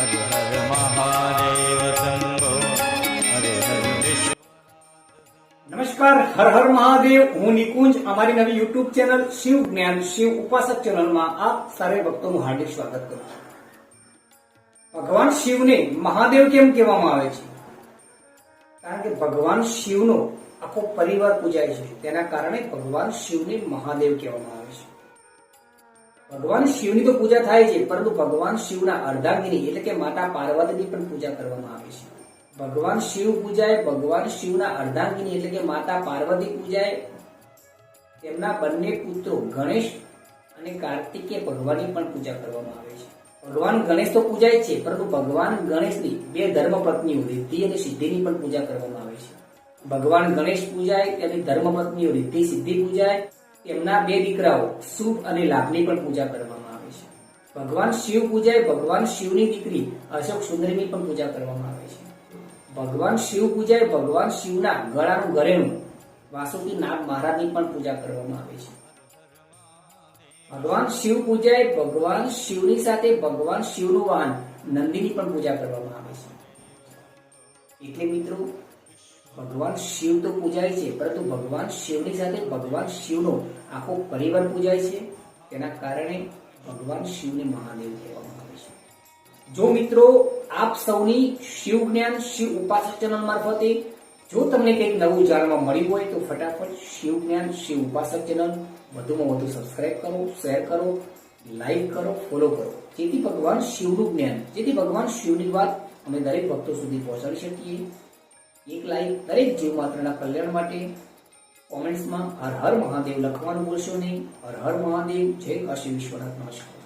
હર હર મહાદેવ શંભો હર હર વિશ્વ. નમસ્કાર, હર હર મહાદેવ. હું નિકુંજ. અમારી નવી યુટ્યુબ ચેનલ શિવ જ્ઞાન શિવ ઉપાસક ચેનલમાં આપ સારે ભક્તોનું હાર્દિક સ્વાગત કરું છું. ભગવાન શિવને મહાદેવ કેમ કહેવામાં આવે છે? કારણ કે ભગવાન શિવનો આખો પરિવાર પૂજાય છે, તેના કારણે ભગવાન શિવને મહાદેવ કહેવામાં આવે છે. ભગવાન શિવની તો પૂજા થાય છે, પરંતુ ભગવાન શિવના અર્ધાંગિની એટલે કે માતા પાર્વતીની પણ પૂજા કરવામાં આવે છે. ભગવાન શિવ પૂજાય, ભગવાન શિવના અર્ધાંગિની એટલે કે માતા પાર્વતી પૂજાય, તેમના બંને પુત્રો ગણેશ અને કાર્તિકેય ભગવાનની પણ પૂજા કરવામાં આવે છે. ભગવાન ગણેશ તો પૂજાય છે, પરંતુ ભગવાન ગણેશની બે ધર્મપત્નીઓ રિદ્ધિ અને સિદ્ધિની પણ પૂજા કરવામાં આવે છે. ભગવાન ગણેશ પૂજાય, તેમની ધર્મપત્નીઓ રિદ્ધિ સિદ્ધિ પૂજાય, તેમના બે દીકરાઓ શુભ અને લાભની પણ પૂજા કરવામાં આવે છે. ભગવાન શિવ પૂજાય, ભગવાન શિવની દીકરી અશોક સુંદરીની પણ પૂજા કરવામાં આવે છે. ભગવાન શિવ પૂજાય, ભગવાન શિવના ગળાનું ઘરેણું વાસુકી નાગ મહારાજની પણ પૂજા કરવામાં આવે છે. ભગવાન શિવ પૂજાય, ભગવાન શિવની સાથે ભગવાન શિવનું વાહન નંદીની પણ પૂજા કરવામાં આવે છે. એટલે મિત્રો, ભગવાન શિવ તો પૂજાય છે, પરંતુ ભગવાન શિવની સાથે ભગવાન શિવનો આખો પરિવાર પૂજાય છે, તેના કારણે ભગવાન શિવને મહાદેવ કહેવામાં આવે છે. જો મિત્રો આપ સૌની શિવ જ્ઞાન શિવ ઉપાસક ચેનલ મારફતે જો તમને કંઈક નવું જાણવા મળ્યું હોય તો ફટાફટ શિવ જ્ઞાન શિવ ઉપાસક ચેનલ વધુમાં વધુ સબસ્ક્રાઇબ કરો, શેર કરો, લાઈક કરો, ફોલો કરો, જેથી ભગવાન શિવનું જ્ઞાન, જેથી ભગવાન શિવની વાત અમે દરેક ભક્તો સુધી પહોંચાડી શકીએ. એક લાઈક દરેક જીવ માત્રના કલ્યાણ માટે. કોમેન્ટ્સમાં હર હર મહાદેવ લખવાનું ભૂલશો નહીં. હર હર મહાદેવ. જય કાશી વિશ્વનાથ. નમસ્કાર.